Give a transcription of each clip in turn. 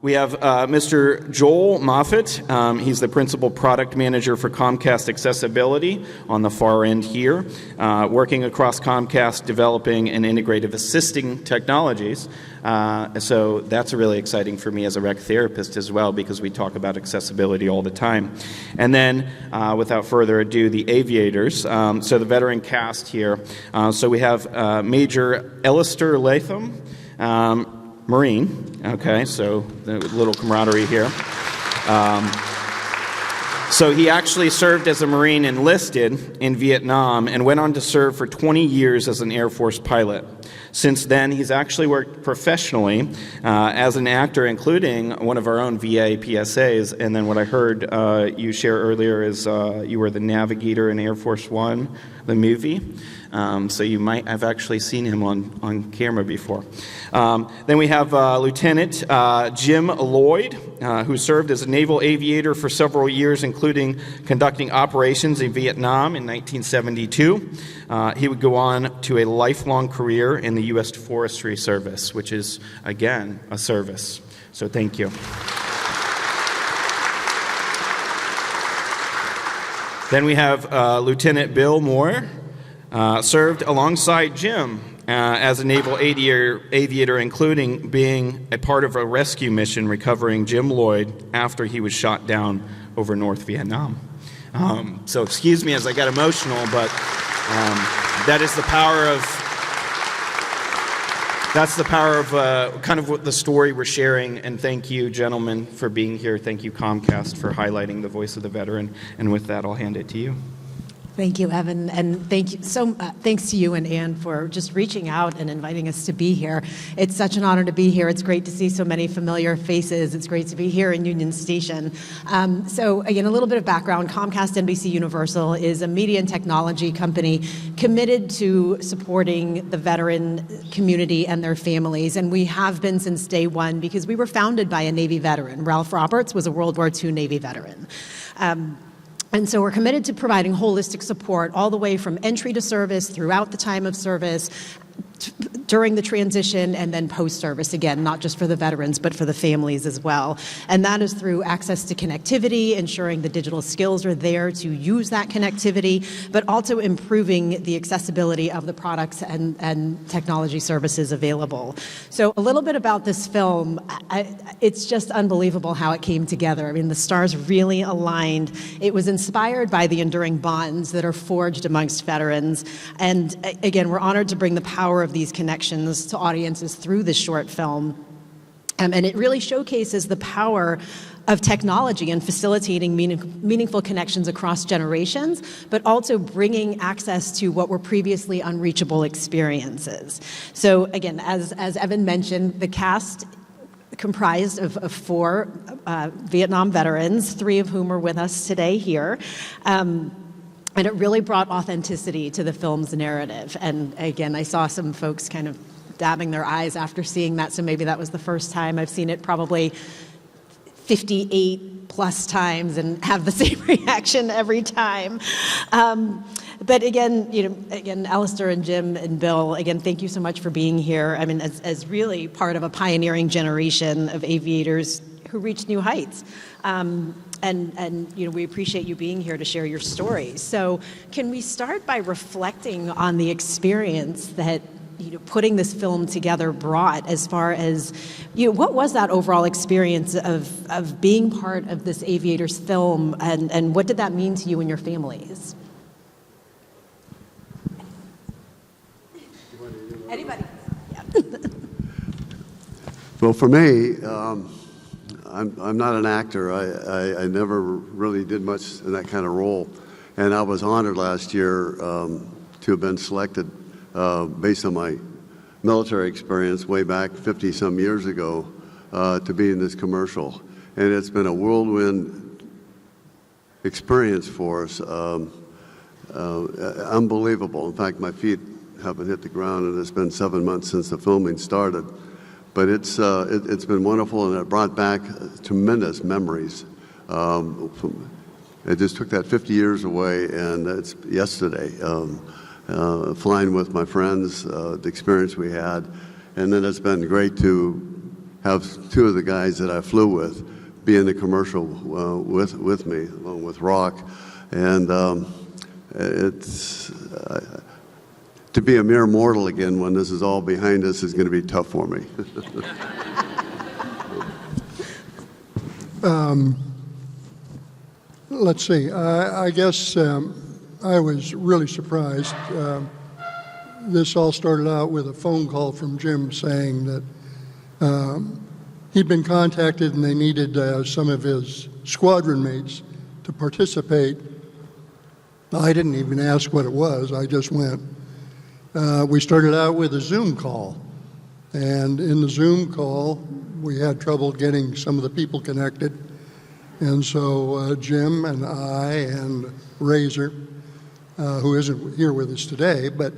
We have Mr. Joel Moffett. He's the Principal Product Manager for Comcast Accessibility on the far end here, working across Comcast, developing and integrative assisting technologies. So that's really exciting for me as a rec therapist as well, because we talk about accessibility all the time. And then, without further ado, the aviators. So the veteran cast here. So we have Major Alistair Latham, Marine, okay, so a little camaraderie here. So he actually served as a Marine, enlisted in Vietnam, and went on to serve for 20 years as an Air Force pilot. Since then, he's actually worked professionally as an actor, including one of our own VA PSAs. And then what I heard you share earlier is you were the navigator in Air Force One, the movie. So you might have actually seen him on camera before. Then we have Lieutenant Jim Lloyd, who served as a naval aviator for several years, including conducting operations in Vietnam in 1972. He would go on to a lifelong career in the U.S. Forestry Service, which is, again, a service. So thank you. Then we have Lieutenant Bill Moore. Served alongside Jim as a naval aviator, including being a part of a rescue mission recovering Jim Lloyd after he was shot down over North Vietnam. So excuse me as I got emotional, but that is the power of kind of what the story we're sharing. And thank you, gentlemen, for being here. Thank you, Comcast, for highlighting the voice of the veteran. And with that, I'll hand it to you. Thank you, Evan, and thanks to you and Ann for just reaching out and inviting us to be here. It's such an honor to be here. It's great to see so many familiar faces. It's great to be here in Union Station. So again, a little bit of background. Comcast NBC Universal is a media and technology company committed to supporting the veteran community and their families, and we have been since day one because we were founded by a Navy veteran. Ralph Roberts was a World War II Navy veteran. And so we're committed to providing holistic support all the way from entry to service, throughout the time of service, during the transition, and then post-service, again, not just for the veterans, but for the families as well. And that is through access to connectivity, ensuring the digital skills are there to use that connectivity, but also improving the accessibility of the products and technology services available. So a little bit about this film. It's just unbelievable how it came together. I mean, the stars really aligned. It was inspired by the enduring bonds that are forged amongst veterans. And again, we're honored to bring the power of these connections to audiences through this short film. And it really showcases the power of technology and facilitating meaningful connections across generations, but also bringing access to what were previously unreachable experiences. So again, as Evan mentioned, the cast comprised of 4 Vietnam veterans, 3 of whom are with us today here. And it really brought authenticity to the film's narrative. And again, I saw some folks kind of dabbing their eyes after seeing that, so maybe that was the first time. I've seen it probably 58 plus times and have the same reaction every time. But again, Alistair and Jim and Bill, again, thank you so much for being here. I mean, as really part of a pioneering generation of aviators who reached new heights. And we appreciate you being here to share your stories. So can we start by reflecting on the experience that putting this film together brought, as far as what was that overall experience of being part of this aviators film, and what did that mean to you and your families? Anybody? Yeah. Well, for me, I'm not an actor. I never really did much in that kind of role. And I was honored last year to have been selected based on my military experience way back 50-some years ago to be in this commercial. And it's been a whirlwind experience for us. Unbelievable. In fact, my feet haven't hit the ground, and it's been 7 months since the filming started. But it's been wonderful, and it brought back tremendous memories. It just took that 50 years away, and it's yesterday. Flying with my friends, the experience we had, and then it's been great to have two of the guys that I flew with be in the commercial with me, along with Rock. And to be a mere mortal again when this is all behind us is going to be tough for me. Let's see. I guess I was really surprised. This all started out with a phone call from Jim saying that he'd been contacted and they needed some of his squadron mates to participate. I didn't even ask what it was. I just went. We started out with a Zoom call. And in the Zoom call, we had trouble getting some of the people connected. And so Jim and I and Razor, who isn't here with us today, but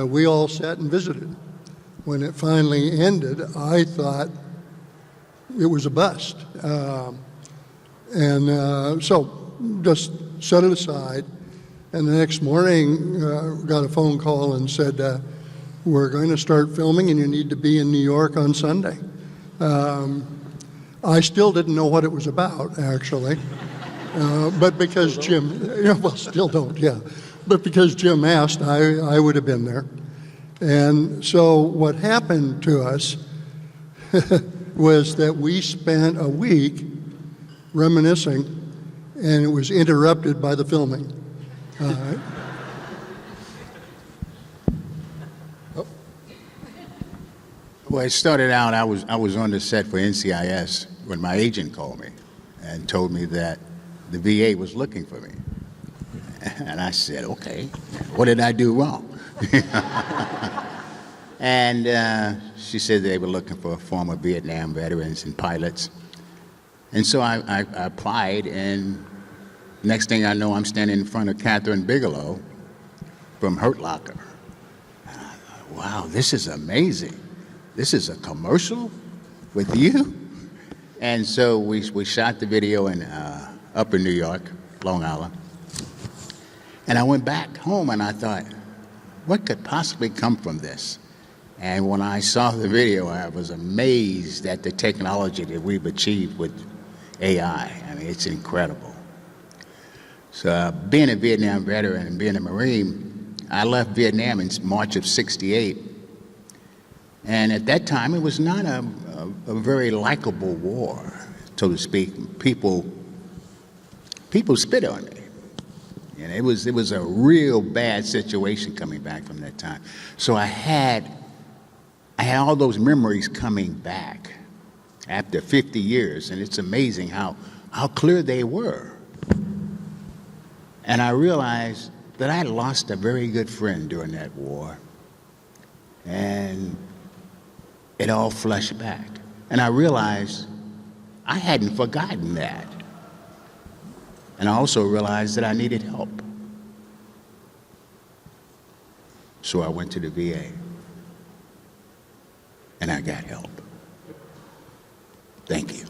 we all sat and visited. When it finally ended, I thought it was a bust. So just set it aside. And the next morning, got a phone call and said, we're going to start filming and you need to be in New York on Sunday. I still didn't know what it was about, actually. But because Jim, well, still don't, yeah. But because Jim asked, I would have been there. And so what happened to us was that we spent a week reminiscing, and it was interrupted by the filming. Well, it started out, I was on the set for NCIS when my agent called me and told me that the VA was looking for me. And I said, okay, what did I do wrong? And she said they were looking for former Vietnam veterans and pilots. And so I applied, and next thing I know, I'm standing in front of Catherine Bigelow from Hurt Locker. And I thought, wow, this is amazing. This is a commercial with you? And so we shot the video in Upper New York, Long Island. And I went back home and I thought, what could possibly come from this? And when I saw the video, I was amazed at the technology that we've achieved with AI. I mean, it's incredible. So being a Vietnam veteran and being a Marine, I left Vietnam in March of '68. And at that time, it was not a very likable war, so to speak. People spit on me. And it was a real bad situation coming back from that time. So I had all those memories coming back after 50 years, and it's amazing how clear they were. And I realized that I lost a very good friend during that war. And it all flashed back. And I realized I hadn't forgotten that. And I also realized that I needed help. So I went to the VA. And I got help. Thank you.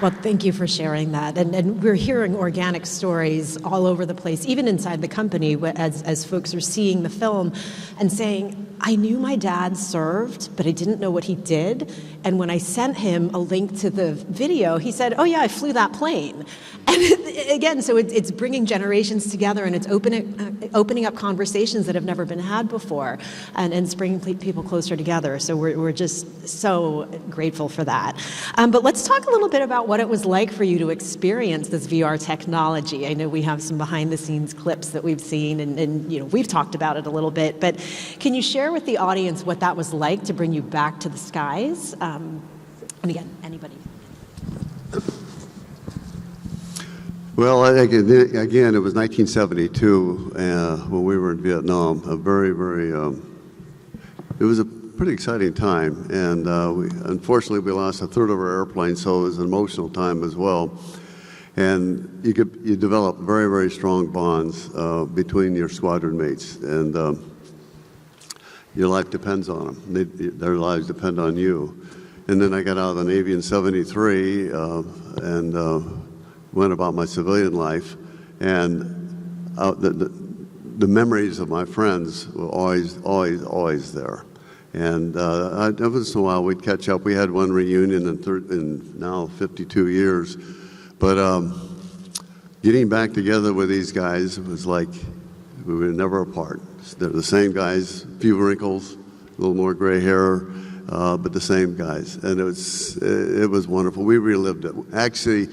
Well, thank you for sharing that. And we're hearing organic stories all over the place, even inside the company, as folks are seeing the film and saying, I knew my dad served, but I didn't know what he did. And when I sent him a link to the video, he said, oh yeah, I flew that plane. And again, so it's bringing generations together, and it's opening up conversations that have never been had before, and it's bringing people closer together. So we're just so grateful for that. But let's talk a little bit about what it was like for you to experience this VR technology. I know we have some behind-the-scenes clips that we've seen, and we've talked about it a little bit. But can you share with the audience what that was like to bring you back to the skies? And again, anybody. Well, again, it was 1972 when we were in Vietnam. It was a pretty exciting time, and unfortunately we lost a third of our airplane, so it was an emotional time as well. And you develop very, very strong bonds between your squadron mates, and your life depends on them. Their lives depend on you. And then I got out of the Navy in '73 and went about my civilian life. And the memories of my friends were always there. And every once in a while we'd catch up. We had one reunion in now 52 years. But getting back together with these guys, it was like we were never apart. They're the same guys, a few wrinkles, a little more gray hair, but the same guys. And it was wonderful. We relived it. Actually,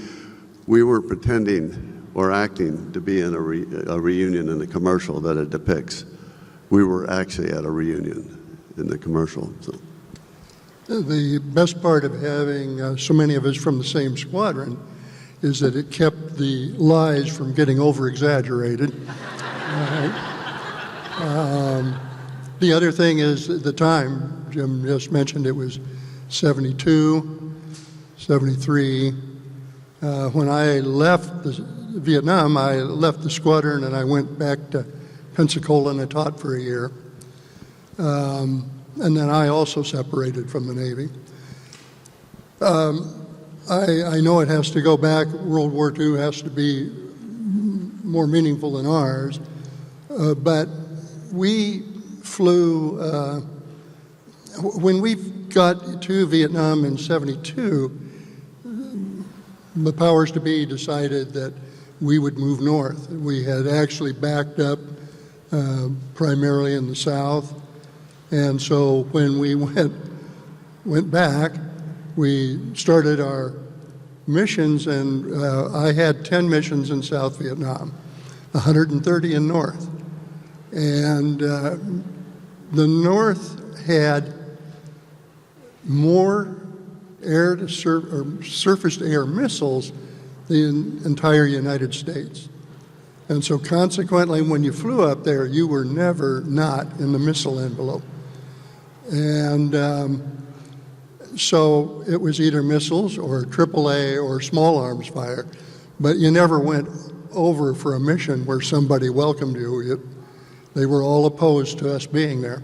we were pretending or acting to be in a reunion in the commercial that it depicts. We were actually at a reunion in the commercial. So. The best part of having so many of us from the same squadron is that it kept the lies from getting over-exaggerated. The other thing is at the time, Jim just mentioned it was 72, 73. When I left Vietnam, I left the squadron and I went back to Pensacola and I taught for a year. And then I also separated from the Navy. I know it has to go back. World War II has to be more meaningful than ours. But we flew, when we got to Vietnam in 72, the powers to be decided that we would move north. We had actually backed up primarily in the south. And so when we went back, we started our missions, and I had 10 missions in South Vietnam, 130 in North. And the North had more surface-to-air missiles than the entire United States. And so consequently, when you flew up there, you were never not in the missile envelope. And so it was either missiles or AAA or small arms fire, but you never went over for a mission where somebody welcomed you. They were all opposed to us being there.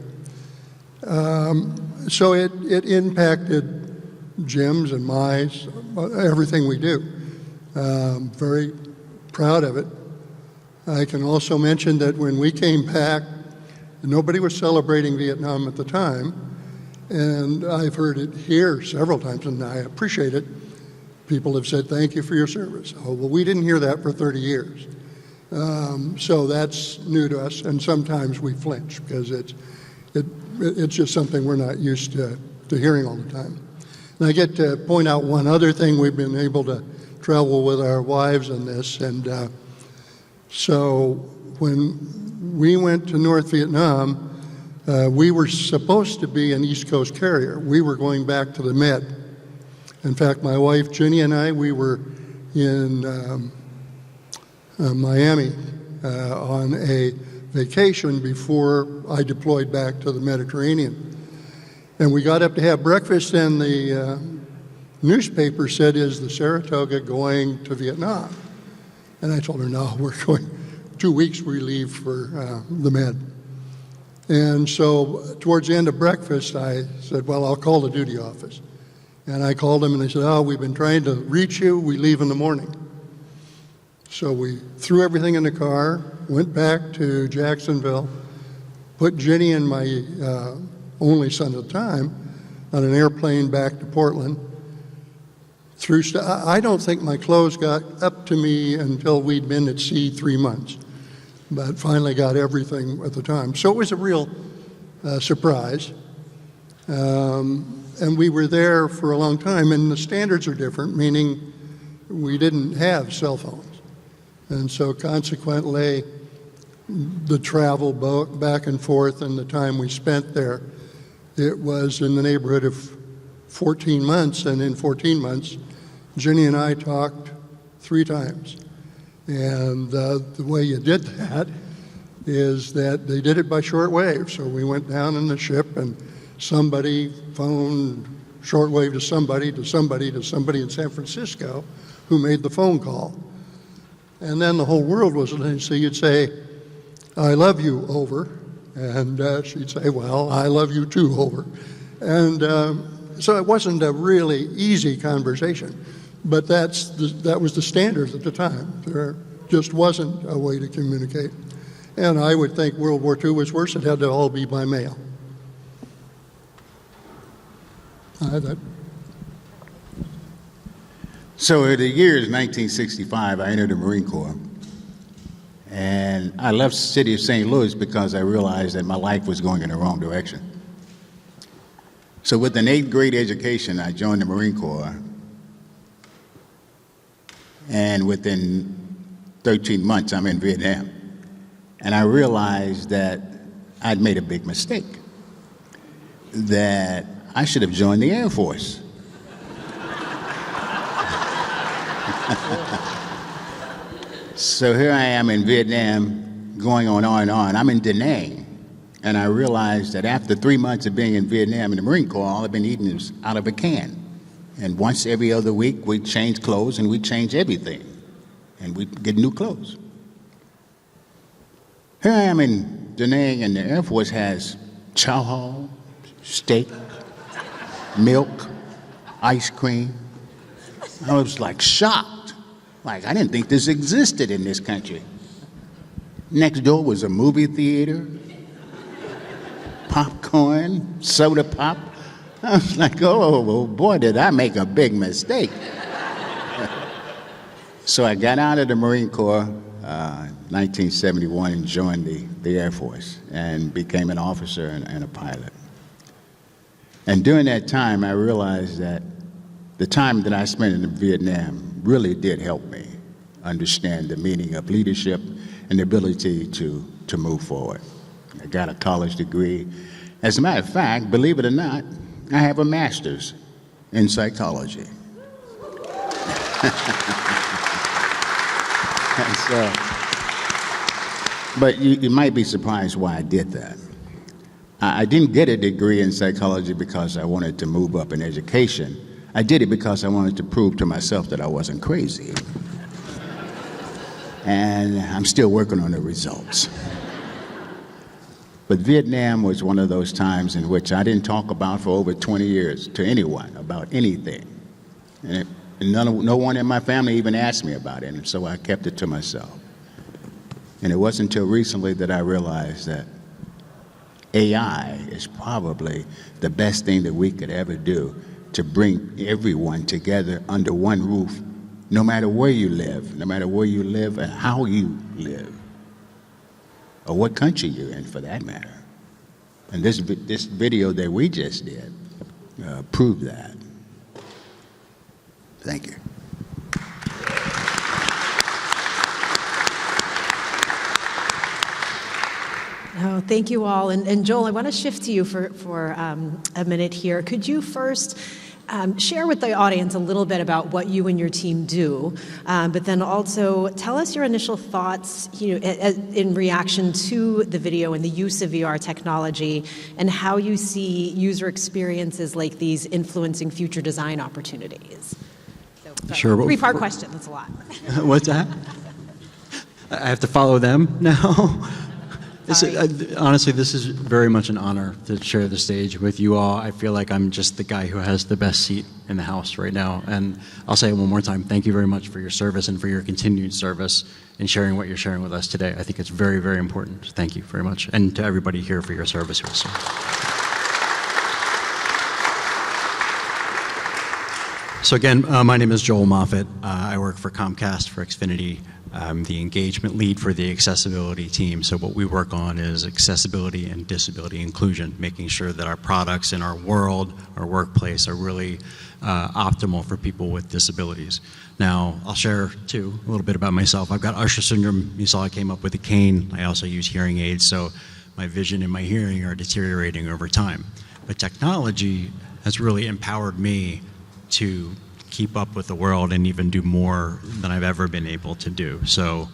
So it impacted Jim's and my, everything we do. Very proud of it. I can also mention that when we came back, nobody was celebrating Vietnam at the time, and I've heard it here several times, and I appreciate it. People have said, thank you for your service. Oh, well, we didn't hear that for 30 years. So that's new to us, and sometimes we flinch because it's just something we're not used to hearing all the time. And I get to point out one other thing. We've been able to travel with our wives on this, and so when we went to North Vietnam, we were supposed to be an East Coast carrier. We were going back to the Med. In fact, my wife, Ginny, and I, we were in Miami on a vacation before I deployed back to the Mediterranean. And we got up to have breakfast, and the newspaper said, is the Saratoga going to Vietnam? And I told her, no, we're going 2 weeks we leave for the Med. And so towards the end of breakfast, I said, well, I'll call the duty office. And I called them, and they said, oh, we've been trying to reach you. We leave in the morning. So we threw everything in the car, went back to Jacksonville, put Ginny and my only son at the time on an airplane back to Portland. I don't think my clothes got up to me until we'd been at sea 3 months, but finally got everything at the time. So it was a real surprise. And we were there for a long time, and the standards are different, meaning we didn't have cell phones. And so consequently, the travel back and forth and the time we spent there, it was in the neighborhood of 14 months, and in 14 months, Ginny and I talked 3 times. And the way you did that is that they did it by shortwave. So we went down in the ship, and somebody phoned shortwave to somebody, to somebody, to somebody in San Francisco who made the phone call. And then the whole world was listening. So you'd say, I love you, over. And she'd say, well, I love you too, over. And so it wasn't a really easy conversation. But that was the standards at the time. just wasn't a way to communicate. And I would think World War II was worse. It had to all be by mail. So in the year 1965, I entered the Marine Corps. And I left the city of St. Louis because I realized that my life was going in the wrong direction. So with an 8th grade education, I joined the Marine Corps. And within 13 months, I'm in Vietnam. And I realized that I'd made a big mistake, that I should have joined the Air Force. So here I am in Vietnam, going on and on. I'm in Da Nang, and I realized that after 3 months of being in Vietnam in the Marine Corps, all I've been eating is out of a can. And once every other week, we'd change clothes, and we'd change everything, and we'd get new clothes. Here I am in Da Nang, and the Air Force has chow hall, steak, milk, ice cream. I was like shocked. Like, I didn't think this existed in this country. Next door was a movie theater, popcorn, soda pop. I was like, oh boy, did I make a big mistake. So I got out of the Marine Corps 1971 and joined the Air Force and became an officer and a pilot. And during that time, I realized that the time that I spent in Vietnam really did help me understand the meaning of leadership and the ability to move forward. I got a college degree. As a matter of fact, believe it or not, I have a master's in psychology. But you might be surprised why I did that. I didn't get a degree in psychology because I wanted to move up in education. I did it because I wanted to prove to myself that I wasn't crazy. And I'm still working on the results. But Vietnam was one of those times in which I didn't talk about for over 20 years to anyone about anything. And no one in my family even asked me about it, and so I kept it to myself. And it wasn't until recently that I realized that AI is probably the best thing that we could ever do to bring everyone together under one roof, no matter where you live and how you live, or what country you're in for that matter. And this video that we just did proved that. Thank you. Oh, thank you all. And Joel, I want to shift to you for a minute here. Could you first share with the audience a little bit about what you and your team do, but then also tell us your initial thoughts, in reaction to the video and the use of VR technology, and how you see user experiences like these influencing future design opportunities. So, Sure. Three-part question. That's a lot. What's that? I have to follow them now? Honestly, this is very much an honor to share the stage with you all. I feel like I'm just the guy who has the best seat in the house right now. And I'll say it one more time, thank you very much for your service and for your continued service in sharing what you're sharing with us today. I think it's very, very important. Thank you very much. And to everybody here for your service also. So again, my name is Joel Moffitt. I work for Comcast for Xfinity. I'm the engagement lead for the accessibility team. So what we work on is accessibility and disability inclusion, making sure that our products in our world, our workplace, are really optimal for people with disabilities. Now, I'll share, too, a little bit about myself. I've got Usher syndrome. You saw I came up with a cane. I also use hearing aids, so my vision and my hearing are deteriorating over time. But technology has really empowered me to keep up with the world and even do more than I've ever been able to do. So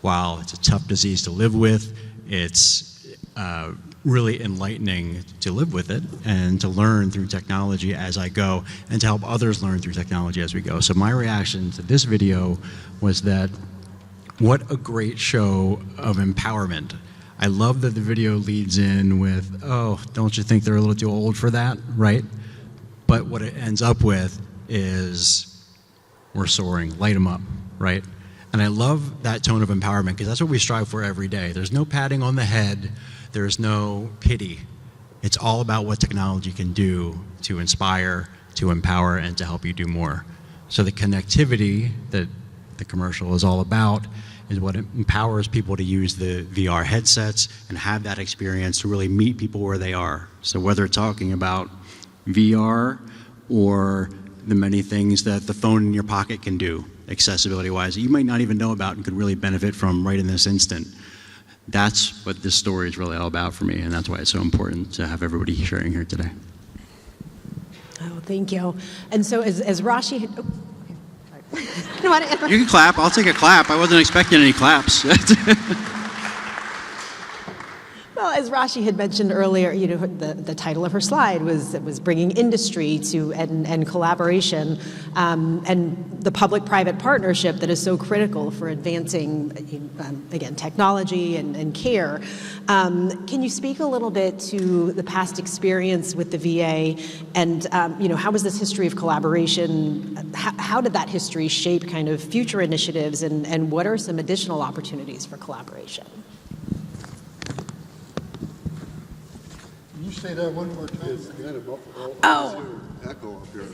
while it's a tough disease to live with, it's really enlightening to live with it and to learn through technology as I go and to help others learn through technology as we go. So my reaction to this video was that what a great show of empowerment. I love that the video leads in with, oh, don't you think they're a little too old for that, right? But what it ends up with is we're soaring, light them up, right? And I love that tone of empowerment because that's what we strive for every day. There's no patting on the head. There's no pity. It's all about what technology can do to inspire, to empower, and to help you do more. So the connectivity that the commercial is all about is what empowers people to use the VR headsets and have that experience to really meet people where they are. So whether talking about VR or the many things that the phone in your pocket can do, accessibility-wise, that you might not even know about and could really benefit from right in this instant. That's what this story is really all about for me, and that's why it's so important to have everybody sharing here today. Oh, thank you. And so as Rashi had, I don't want to interrupt. You can clap. I'll take a clap. I wasn't expecting any claps. Well, as Rashi had mentioned earlier, the title of her slide was bringing industry to and collaboration, and the public-private partnership that is so critical for advancing, again, technology and care. Can you speak a little bit to the past experience with the VA, and how was this history of collaboration? How did that history shape kind of future initiatives, and what are some additional opportunities for collaboration? Can you say that one more time? Oh. Echo up here.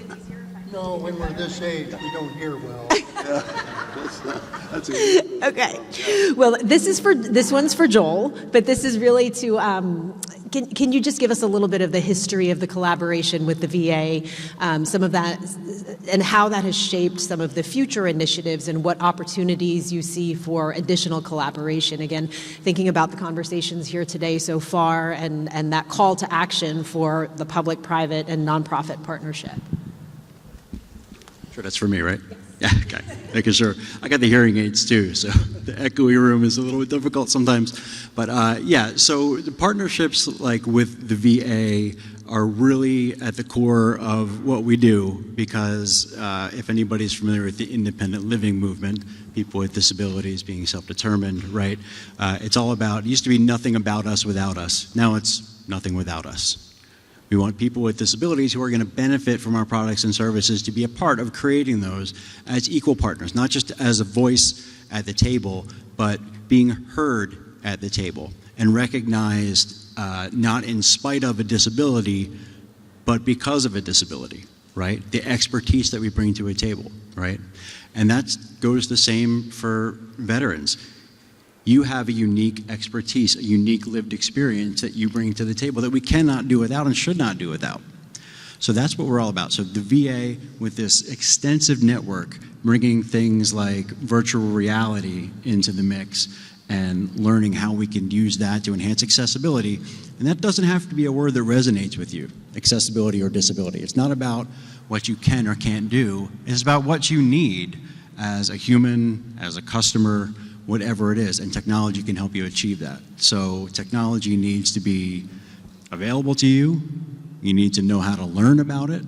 No, when we're this age, we don't hear well. That's a Okay. Well, this one's for Joel, but this is really to. Can you just give us a little bit of the history of the collaboration with the VA, some of that, and how that has shaped some of the future initiatives and what opportunities you see for additional collaboration? Again, thinking about the conversations here today so far and that call to action for the public-private and nonprofit partnership. Sure, that's for me, right? Yeah, okay. Making sure. I got the hearing aids too, so the echoey room is a little bit difficult sometimes. But so the partnerships like with the VA are really at the core of what we do because if anybody's familiar with the independent living movement, people with disabilities being self-determined, right? It's all about, it used to be nothing about us without us. Now it's nothing without us. We want people with disabilities who are going to benefit from our products and services to be a part of creating those as equal partners, not just as a voice at the table, but being heard at the table and recognized not in spite of a disability, but because of a disability, right? The expertise that we bring to a table, right? And that goes the same for veterans. You have a unique expertise, a unique lived experience that you bring to the table that we cannot do without and should not do without. So that's what we're all about. So the VA, with this extensive network, bringing things like virtual reality into the mix and learning how we can use that to enhance accessibility. And that doesn't have to be a word that resonates with you, accessibility or disability. It's not about what you can or can't do. It's about what you need as a human, as a customer, whatever it is, and technology can help you achieve that. So technology needs to be available to you. You need to know how to learn about it.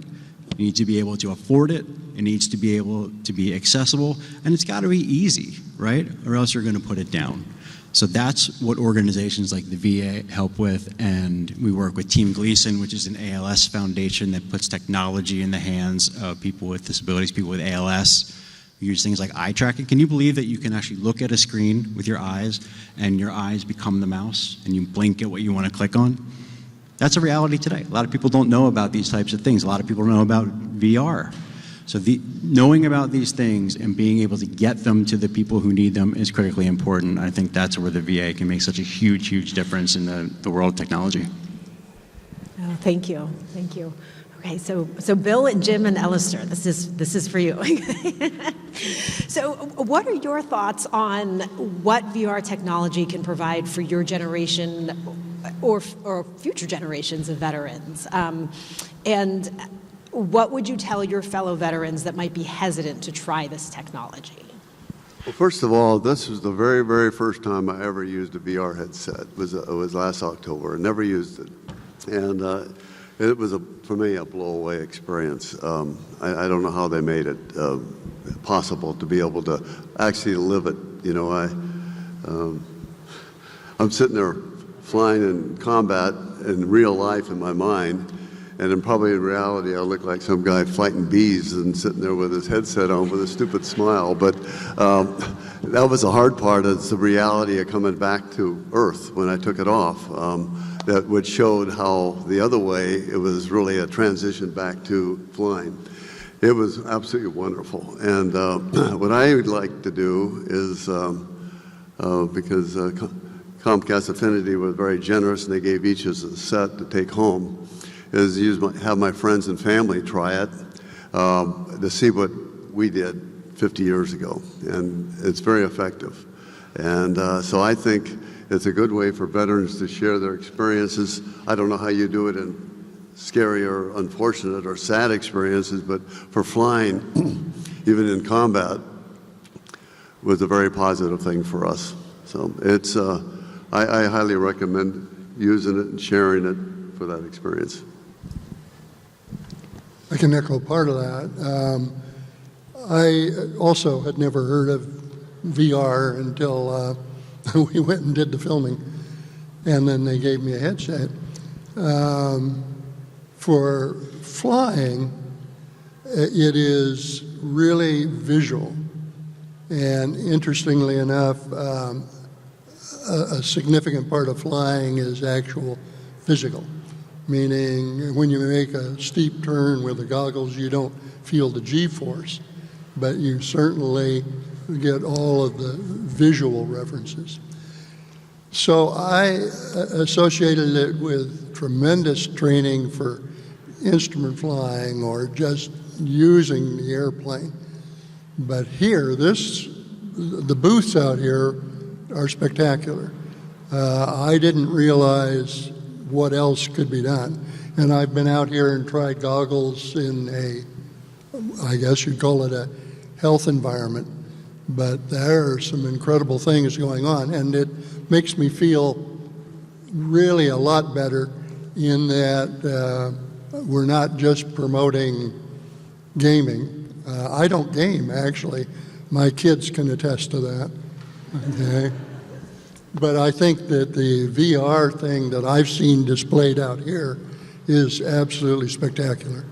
You need to be able to afford it. It needs to be able to be accessible, and it's got to be easy, right? Or else you're going to put it down. So that's what organizations like the VA help with, and we work with Team Gleason, which is an ALS foundation that puts technology in the hands of people with disabilities, people with ALS. We use things like eye tracking. Can you believe that you can actually look at a screen with your eyes and your eyes become the mouse and you blink at what you want to click on? That's a reality today. A lot of people don't know about these types of things. A lot of people don't know about VR. So knowing about these things and being able to get them to the people who need them is critically important. I think that's where the VA can make such a huge, huge difference in the world of technology. Oh, thank you. Thank you. Okay, so Bill and Jim and Alistair, this is for you. So what are your thoughts on what VR technology can provide for your generation or future generations of veterans? And what would you tell your fellow veterans that might be hesitant to try this technology? Well, first of all, this was the very, very first time I ever used a VR headset. It was last October. I never used it. And it was, for me, a blow-away experience. I don't know how they made it possible to be able to actually live it. You know, I'm sitting there flying in combat in real life in my mind, and then probably in reality I look like some guy fighting bees and sitting there with his headset on with a stupid smile. But that was the hard part. It's the reality of coming back to Earth when I took it off. That which showed how the other way it was really a transition back to flying. It was absolutely wonderful. And what I would like to do is, because Comcast Affinity was very generous and they gave each us a set to take home, is have my friends and family try it to see what we did 50 years ago. And it's very effective. And so I think it's a good way for veterans to share their experiences. I don't know how you do it in scary or unfortunate or sad experiences, but for flying, even in combat, was a very positive thing for us. So it's, I highly recommend using it and sharing it for that experience. I can echo part of that. I also had never heard of VR until we went and did the filming, and then they gave me a headset. For flying, it is really visual, and interestingly enough, a significant part of flying is actual physical, meaning when you make a steep turn with the goggles, you don't feel the G-force, but you certainly get all of the visual references. So I associated it with tremendous training for instrument flying or just using the airplane. But here, the booths out here are spectacular. I didn't realize what else could be done. And I've been out here and tried goggles in I guess you'd call it a health environment. But there are some incredible things going on, and it makes me feel really a lot better in that we're not just promoting gaming. I don't game, actually. My kids can attest to that. Okay? But I think that the VR thing that I've seen displayed out here is absolutely spectacular.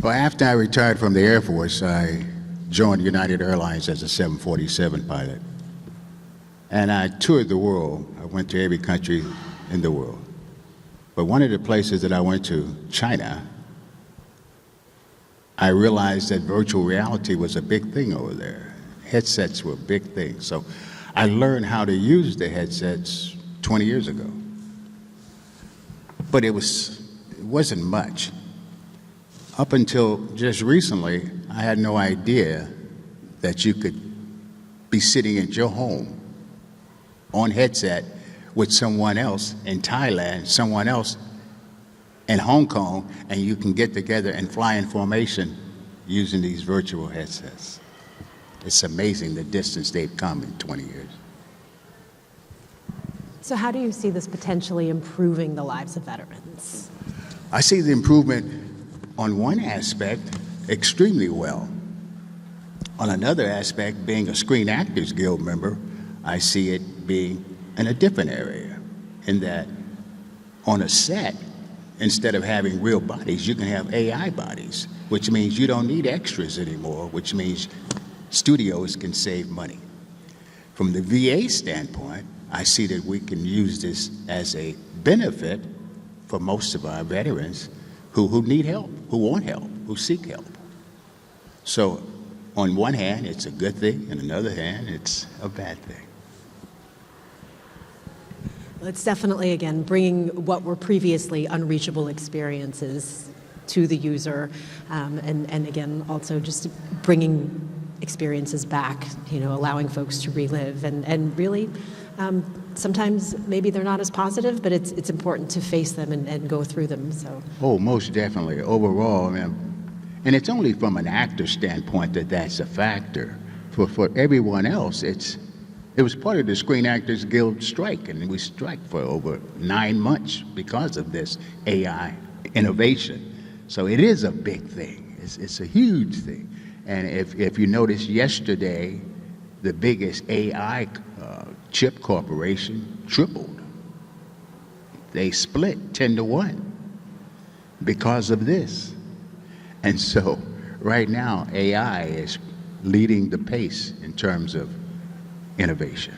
Well, after I retired from the Air Force, I joined United Airlines as a 747 pilot. And I toured the world. I went to every country in the world. But one of the places that I went to, China, I realized that virtual reality was a big thing over there. Headsets were a big thing. So I learned how to use the headsets 20 years ago. But it wasn't much. Up until just recently, I had no idea that you could be sitting at your home on headset with someone else in Thailand, someone else in Hong Kong, and you can get together and fly in formation using these virtual headsets. It's amazing the distance they've come in 20 years. So how do you see this potentially improving the lives of veterans? I see the improvement on one aspect extremely well. On another aspect, being a Screen Actors Guild member, I see it being in a different area, in that on a set, instead of having real bodies, you can have AI bodies, which means you don't need extras anymore, which means studios can save money. From the VA standpoint, I see that we can use this as a benefit for most of our veterans who need help, who want help, who seek help. So on one hand, it's a good thing, and on the other hand, it's a bad thing. Well, it's definitely, again, bringing what were previously unreachable experiences to the user, and again, also just bringing experiences back, allowing folks to relive, and really, sometimes maybe they're not as positive, but it's important to face them and go through them. So. Oh, most definitely. Overall, and it's only from an actor standpoint that's a factor. For everyone else, it was part of the Screen Actors Guild strike, and we strike for over 9 months because of this AI innovation. So it is a big thing. It's a huge thing. And if you notice yesterday, the biggest AI chip corporation tripled. They split 10-1 because of this. And so right now, AI is leading the pace in terms of innovation.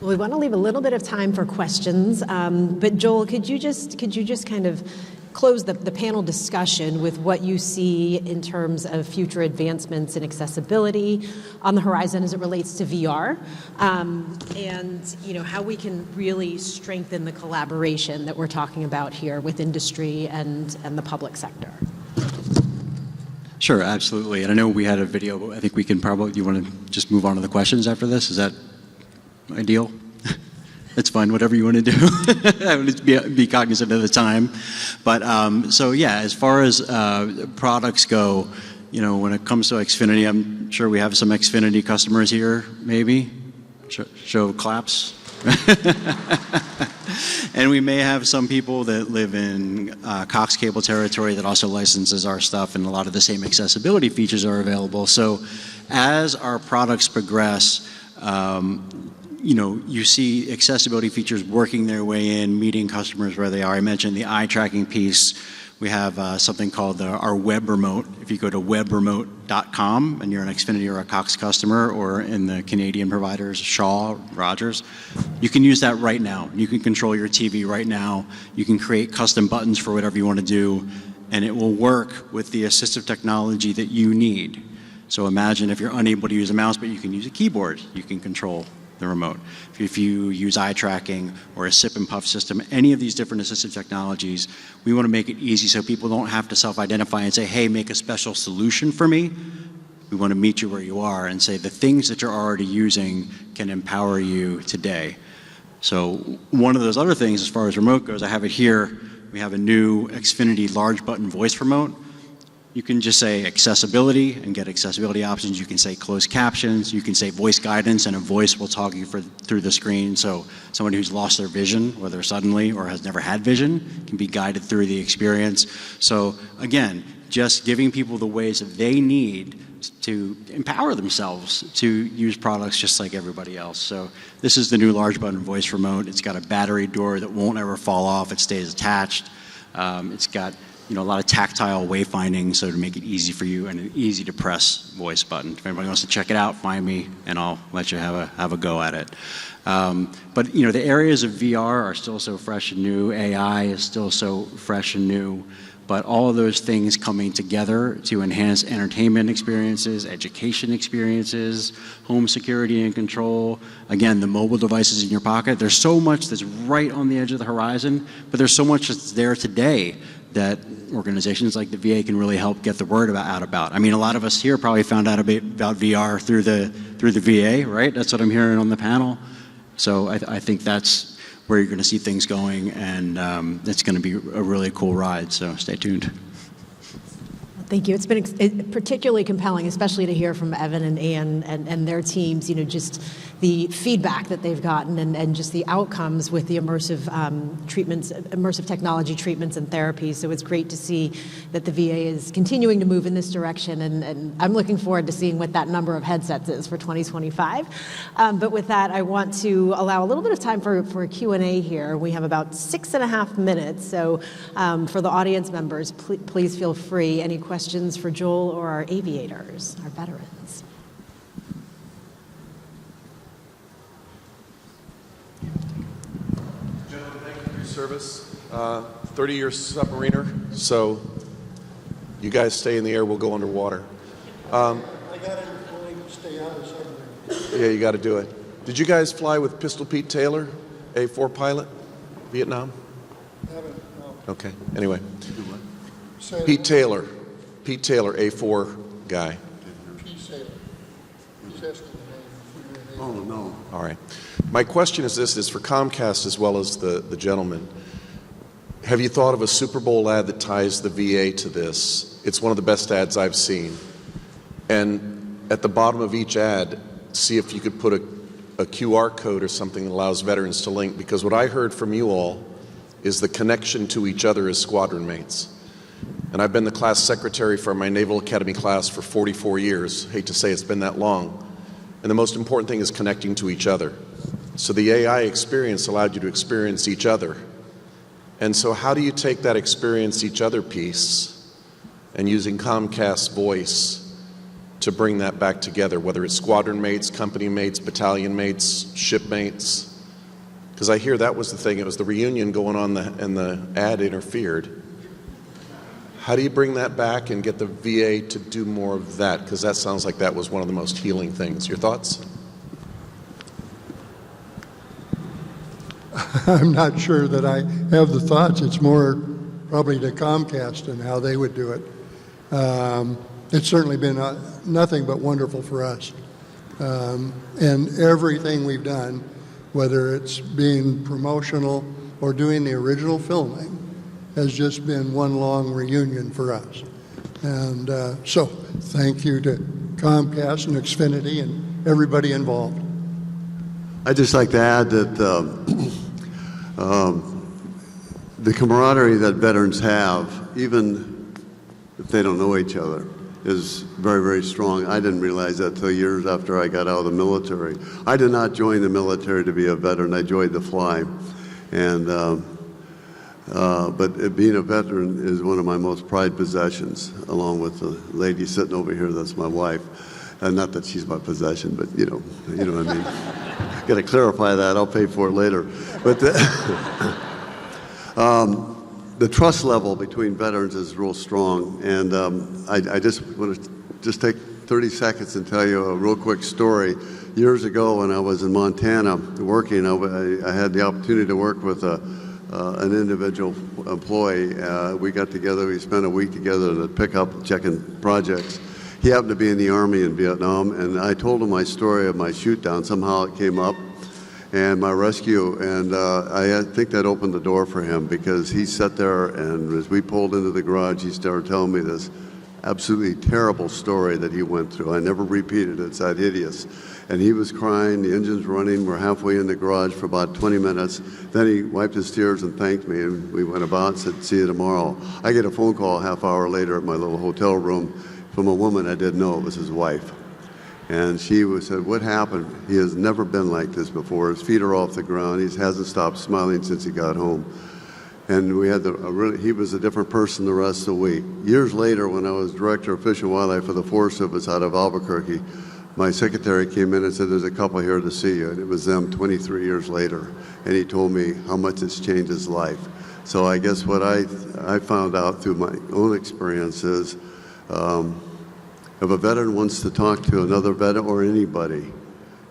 Well, we want to leave a little bit of time for questions, but Joel, could you just kind of close the panel discussion with what you see in terms of future advancements in accessibility on the horizon as it relates to VR, and how we can really strengthen the collaboration that we're talking about here with industry and the public sector. Sure, absolutely. And I know we had a video, but I think we can probably, do you want to just move on to the questions after this? Is that ideal? It's fine, whatever you want to do. I want to be cognizant of the time. But so yeah, as far as products go, when it comes to Xfinity, I'm sure we have some Xfinity customers here, maybe. Show of claps. And we may have some people that live in Cox Cable territory that also licenses our stuff, and a lot of the same accessibility features are available. So as our products progress, you see accessibility features working their way in, meeting customers where they are. I mentioned the eye tracking piece. We have something called our web remote. If you go to webremote.com and you're an Xfinity or a Cox customer, or in the Canadian providers, Shaw, Rogers, you can use that right now. You can control your TV right now. You can create custom buttons for whatever you want to do, and it will work with the assistive technology that you need. So imagine if you're unable to use a mouse, but you can use a keyboard, you can control the remote. If you use eye tracking or a sip and puff system, any of these different assistive technologies, we want to make it easy so people don't have to self-identify and say, hey, make a special solution for me. We want to meet you where you are and say the things that you're already using can empower you today. So one of those other things as far as remote goes, I have it here. We have a new Xfinity large button voice remote. You can just say accessibility and get accessibility options. You can say closed captions. You can say voice guidance, and a voice will talk you through the screen. So someone who's lost their vision, whether suddenly or has never had vision, can be guided through the experience. So again, just giving people the ways that they need to empower themselves to use products just like everybody else. So this is the new large button voice remote. It's got a battery door that won't ever fall off. It stays attached. It's got a lot of tactile wayfinding, so to make it easy for you, and an easy to press voice button. If anybody wants to check it out, find me and I'll let you have a go at it. But the areas of VR are still so fresh and new. AI is still so fresh and new. But all of those things coming together to enhance entertainment experiences, education experiences, home security and control. Again, the mobile devices in your pocket. There's so much that's right on the edge of the horizon, but there's so much that's there today that organizations like the VA can really help get the word out about. I mean, a lot of us here probably found out about VR through the VA, right? That's what I'm hearing on the panel. So I think that's where you're going to see things going, and it's going to be a really cool ride, so stay tuned. Thank you. It's been particularly compelling, especially to hear from Evan and Ann and their teams, just the feedback that they've gotten and just the outcomes with the immersive treatments, immersive technology treatments and therapies. So it's great to see that the VA is continuing to move in this direction, and I'm looking forward to seeing what that number of headsets is for 2025. But with that, I want to allow a little bit of time for a Q&A here. We have about 6.5 minutes, so for the audience members, please feel free. Any questions for Joel or our aviators, our veterans? Gentlemen, thank you for your service. 30-year submariner, so you guys stay in the air, we'll go underwater. I got it employed to stay out of submarine. Yeah, you got to do it. Did you guys fly with Pistol Pete Taylor, A4 pilot, Vietnam? Haven't, no. Okay, anyway. Say Pete Taylor, A4 guy. Pete Sailor. He's asking the name. Oh, no. All right. My question is this, is for Comcast as well as the gentleman. Have you thought of a Super Bowl ad that ties the VA to this? It's one of the best ads I've seen. And at the bottom of each ad, see if you could put a QR code or something that allows veterans to link. Because what I heard from you all is the connection to each other as squadron mates. And I've been the class secretary for my Naval Academy class for 44 years. Hate to say it's been that long. And the most important thing is connecting to each other. So the AI experience allowed you to experience each other. And so how do you take that experience each other piece and using Comcast's voice to bring that back together, whether it's squadron mates, company mates, battalion mates, shipmates? Because I hear that was the thing. It was the reunion going on and the ad interfered. How do you bring that back and get the VA to do more of that? Because that sounds like that was one of the most healing things. Your thoughts? I'm not sure that I have the thoughts. It's more probably to Comcast and how they would do it. It's certainly been nothing but wonderful for us. And everything we've done, whether it's being promotional or doing the original filming, has just been one long reunion for us. And so thank you to Comcast and Xfinity and everybody involved. I'd just like to add that the camaraderie that veterans have, even if they don't know each other, is very, very strong. I didn't realize that till years after I got out of the military. I did not join the military to be a veteran. I joined to fly. And, but being a veteran is one of my most prized possessions, along with the lady sitting over here that's my wife. And not that she's my possession, but you know what I mean. Got to clarify that. I'll pay for it later. But the trust level between veterans is real strong, and I just want to just take 30 seconds and tell you a real quick story. Years ago, when I was in Montana working, I had the opportunity to work with an individual employee. We got together. We spent a week together to pick up checking projects. He happened to be in the Army in Vietnam, and I told him my story of my shoot down. Somehow it came up, and my rescue, and I think that opened the door for him, because he sat there, and as we pulled into the garage, he started telling me this absolutely terrible story that he went through. I never repeated it. It's that hideous. And he was crying, the engine's running, we're halfway in the garage for about 20 minutes. Then he wiped his tears and thanked me, and we went about and said, see you tomorrow. I get a phone call a half hour later at my little hotel room from a woman I didn't know. It was his wife. And she said, what happened? He has never been like this before. His feet are off the ground. He hasn't stopped smiling since he got home. And we had he was a different person the rest of the week. Years later, when I was Director of Fish and Wildlife for the Forest Service out of Albuquerque, my secretary came in and said, there's a couple here to see you. And it was them 23 years later. And he told me how much it's changed his life. So I guess what I found out through my own experience is, if a veteran wants to talk to another veteran or anybody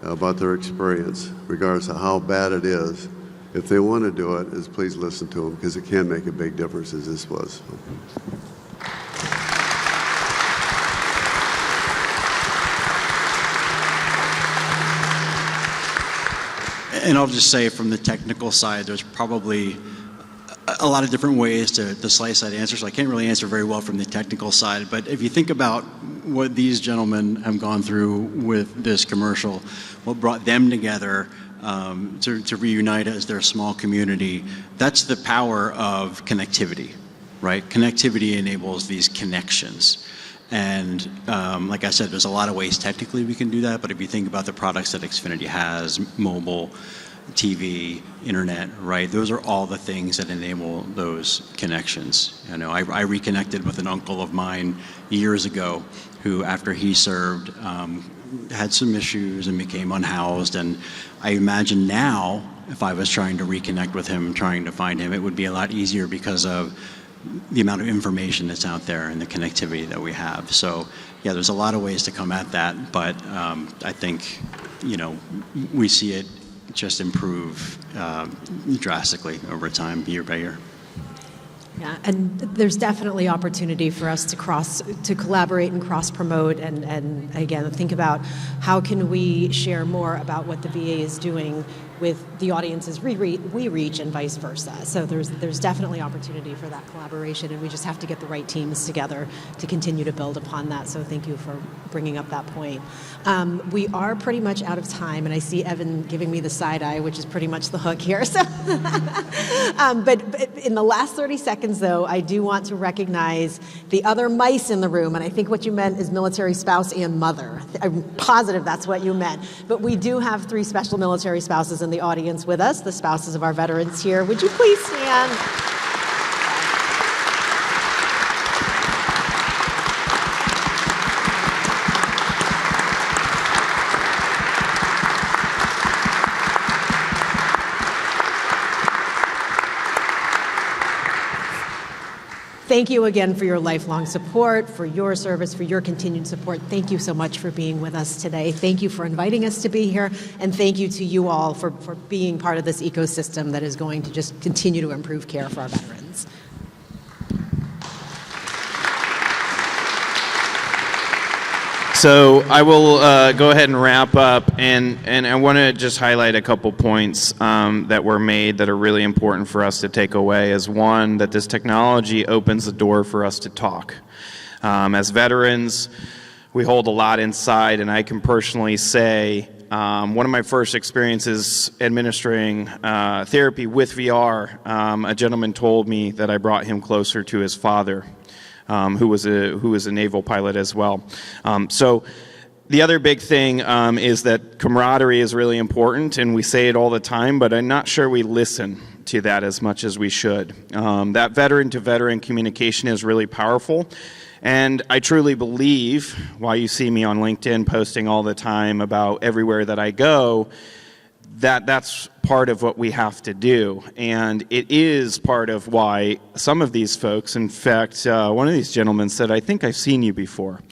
about their experience, regardless of how bad it is, if they want to do it, is please listen to them, because it can make a big difference, as this was. And I'll just say, from the technical side, there's probably a lot of different ways to slice that answer, so I can't really answer very well from the technical side. But if you think about what these gentlemen have gone through with this commercial, what brought them together to reunite as their small community, that's the power of connectivity, right? Connectivity enables these connections. And like I said, there's a lot of ways technically we can do that, but if you think about the products that Xfinity has, mobile, TV, internet, right? Those are all the things that enable those connections. You know, I reconnected with an uncle of mine years ago who, after he served, had some issues and became unhoused. And I imagine now, if I was trying to reconnect with him, trying to find him, it would be a lot easier because of the amount of information that's out there and the connectivity that we have. So, yeah, there's a lot of ways to come at that, but I think, you know, we see it just improve drastically over time, year by year. Yeah, and there's definitely opportunity for us to collaborate and cross-promote, and again, think about how can we share more about what the VA is doing with the audiences we reach, and vice versa. So there's definitely opportunity for that collaboration, and we just have to get the right teams together to continue to build upon that. So thank you for bringing up that point. We are pretty much out of time, and I see Evan giving me the side eye, which is pretty much the hook here. So, but in the last 30 seconds, though, I do want to recognize the other mice in the room, and I think what you meant is military spouse and mother. I'm positive that's what you meant. But we do have 3 special military spouses in the audience with us, the spouses of our veterans here. Would you please stand? thank you again for your lifelong support, for your service, for your continued support. Thank you so much for being with us today. Thank you for inviting us to be here, and thank you to you all for being part of this ecosystem that is going to just continue to improve care for our veterans. So I will go ahead and wrap up, and I want to just highlight a couple points that were made that are really important for us to take away. As one, that this technology opens the door for us to talk. As veterans, we hold a lot inside, and I can personally say one of my first experiences administering therapy with VR, a gentleman told me that I brought him closer to his father. Who was a naval pilot as well. So the other big thing is that camaraderie is really important, and we say it all the time, but I'm not sure we listen to that as much as we should. That veteran-to-veteran communication is really powerful, and I truly believe, while you see me on LinkedIn posting all the time about everywhere that I go, that's part of what we have to do. And it is part of why some of these folks, in fact, one of these gentlemen said, I think I've seen you before.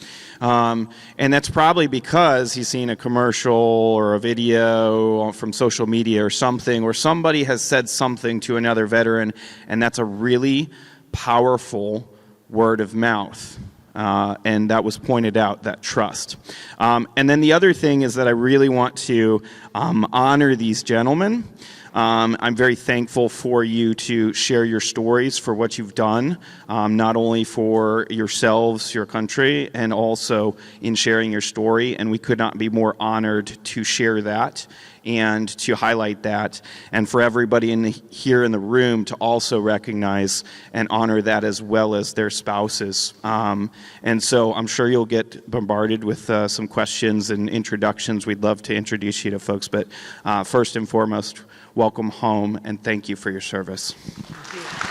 And that's probably because he's seen a commercial or a video from social media or something, or somebody has said something to another veteran, and that's a really powerful word of mouth. And that was pointed out, that trust. And then the other thing is that I really want to honor these gentlemen. I'm very thankful for you to share your stories, for what you've done, not only for yourselves, your country, and also in sharing your story. And we could not be more honored to share that and to highlight that, and for everybody here in the room to also recognize and honor that, as well as their spouses. And so I'm sure you'll get bombarded with some questions and introductions. We'd love to introduce you to folks, but first and foremost, welcome home, and thank you for your service. Thank you.